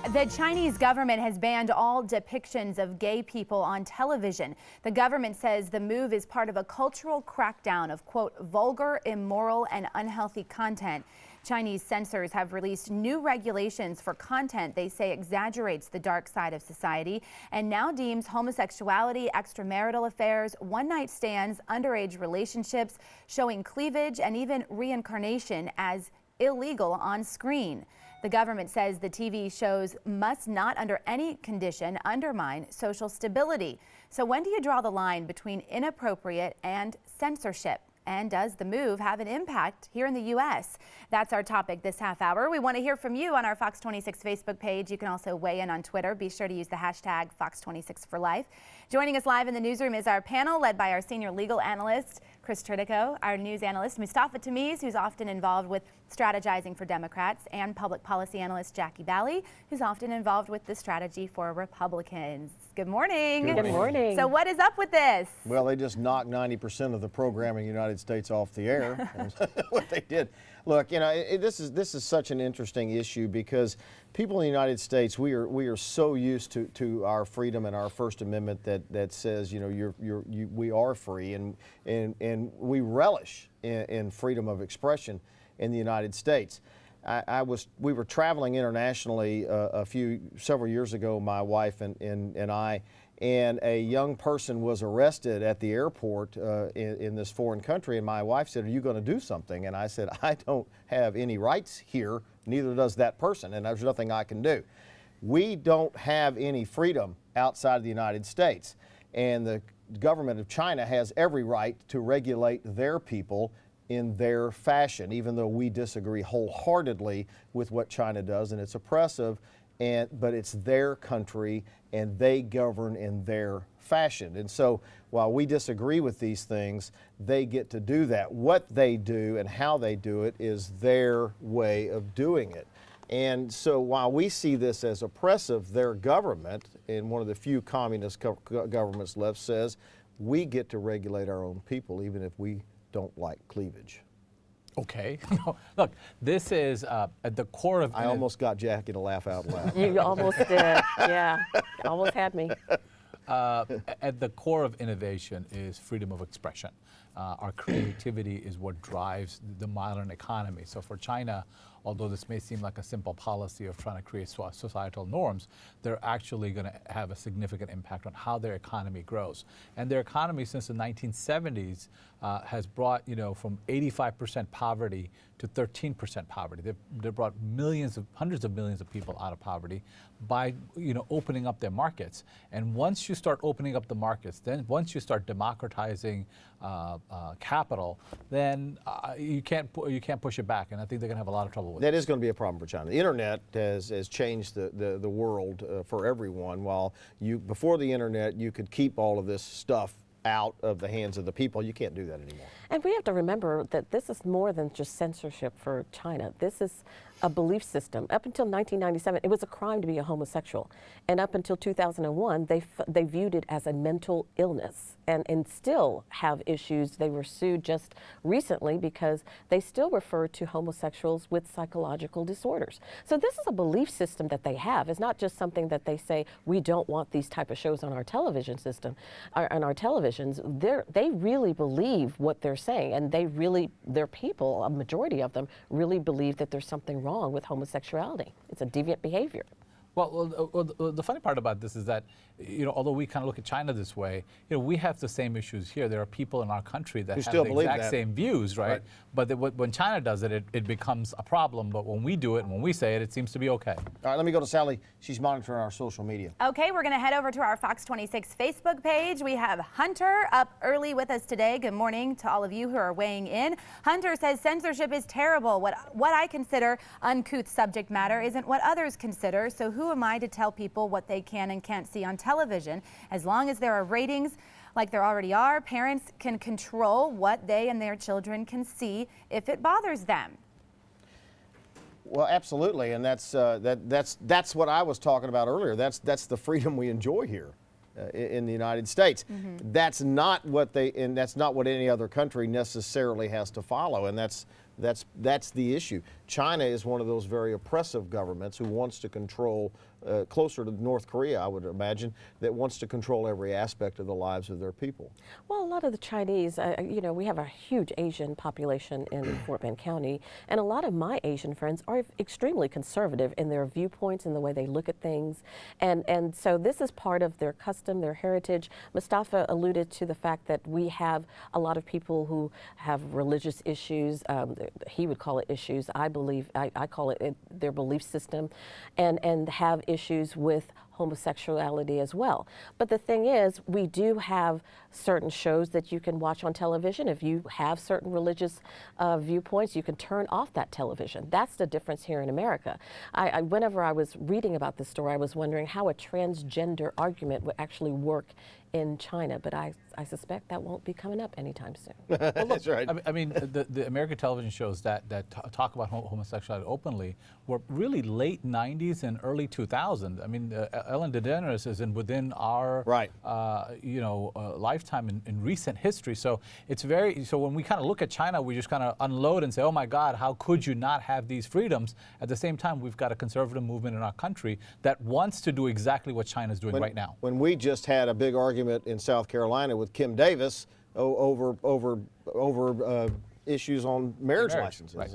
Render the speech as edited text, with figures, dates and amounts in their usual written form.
The Chinese government has banned all depictions of gay people on television. The government says the move is part of a cultural crackdown of, quote, vulgar, immoral, and unhealthy content. Chinese censors have released new regulations for content they say exaggerates the dark side of society and now deems homosexuality, extramarital affairs, one-night stands, underage relationships, showing cleavage, and even reincarnation as illegal on screen. The government says the TV shows must not under any condition undermine social stability. So when do you draw the line between inappropriate and censorship? And does the move have an impact here in the U.S.? That's our topic this half hour. We want to hear from you on our Fox 26 Facebook page. You can also weigh in on Twitter. Be sure to use the hashtag Fox26forlife. Joining us live in the newsroom is our panel led by our senior legal analyst, Chris Tritico, our news analyst, Mustafa Tamiz, who's often involved with strategizing for Democrats, and public policy analyst Jackie Valley, who's often involved with the strategy for Republicans. Good morning. Good morning. So what is up with this? Well, they just knocked 90% of the programming in the United States off the air. What they did. Look, you know, this is such an interesting issue because people in the United States, we are so used to our freedom and our First Amendment that says, you know, we are free and we relish in freedom of expression in the United States. We were traveling internationally several years ago, my wife and I, and a young person was arrested at the airport in this foreign country, and my wife said, "Are you going to do something?" And I said, "I don't have any rights here, neither does that person, and there's nothing I can do." We don't have any freedom outside of the United States, and the government of China has every right to regulate their people in their fashion, even though we disagree wholeheartedly with what China does, and it's oppressive, but it's their country and they govern in their fashion. And so while we disagree with these things, they get to do that. What they do and how they do it is their way of doing it. And so while we see this as oppressive, their government, in one of the few communist governments left, says we get to regulate our own people even if we don't like cleavage. Okay. Look, this is at the core of... I almost got Jackie to laugh out loud. You almost did. Yeah. Almost had me. At the core of innovation is freedom of expression. Our creativity is what drives the modern economy. So for China, although this may seem like a simple policy of trying to create societal norms, they're actually going to have a significant impact on how their economy grows. And their economy since the 1970s has brought, you know, from 85% poverty to 13% poverty. They've brought hundreds of millions of people out of poverty by, you know, opening up their markets. And once you start opening up the markets, then once you start democratizing capital, then you can't push it back. And I think they're going to have a lot of trouble with it. That is going to be a problem for China. The internet has changed the world for everyone. While before the internet, you could keep all of this stuff out of the hands of the people. You can't do that anymore. And we have to remember that this is more than just censorship for China. This is a belief system. Up until 1997, it was a crime to be a homosexual. And up until 2001, they viewed it as a mental illness and still have issues. They were sued just recently because they still refer to homosexuals with psychological disorders. So this is a belief system that they have. It's not just something that they say, we don't want these type of shows on our television system, on our televisions. They really believe what they're saying, and their people, a majority of them, really believe that there's something wrong with homosexuality. It's a deviant behavior. Well, the funny part about this is that, you know, although we kind of look at China this way, you know, we have the same issues here. There are people in our country that have the exact same views, right? But when China does it, it becomes a problem. But when we do it and when we say it, it seems to be okay. All right, let me go to Sally. She's monitoring our social media. Okay, we're going to head over to our Fox 26 Facebook page. We have Hunter up early with us today. Good morning to all of you who are weighing in. Hunter says censorship is terrible. What I consider uncouth subject matter isn't what others consider. So who am I to tell people what they can and can't see on television? As long as there are ratings like there already are, parents can control what they and their children can see if it bothers them. Well, absolutely, and that's what I was talking about earlier. That's the freedom we enjoy here in the United States. That's not what that's not what any other country necessarily has to follow, and that's That's the issue. China is one of those very oppressive governments who wants to control, closer to North Korea, I would imagine, that wants to control every aspect of the lives of their people. Well, a lot of the Chinese, you know, we have a huge Asian population in Fort Bend County, and a lot of my Asian friends are extremely conservative in their viewpoints and the way they look at things. And so this is part of their custom, their heritage. Mustafa alluded to the fact that we have a lot of people who have religious issues. He would call it issues. I believe, I call it their belief system, and have issues with homosexuality as well. But the thing is, we do have certain shows that you can watch on television. If you have certain religious viewpoints, you can turn off that television. That's the difference here in America. Whenever I was reading about this story, I was wondering how a transgender argument would actually work in China, but I suspect that won't be coming up anytime soon. Well, look, That's right. I mean, the American television shows that talk about homosexuality openly were really late 90s and early 2000s. I mean, Ellen DeGeneres is within our lifetime in recent history. So it's so when we kind of look at China, we just kind of unload and say, oh my God, how could you not have these freedoms? At the same time, we've got a conservative movement in our country that wants to do exactly what China's doing right now. When we just had a big argument in South Carolina with Kim Davis over issues on marriage licenses. Right.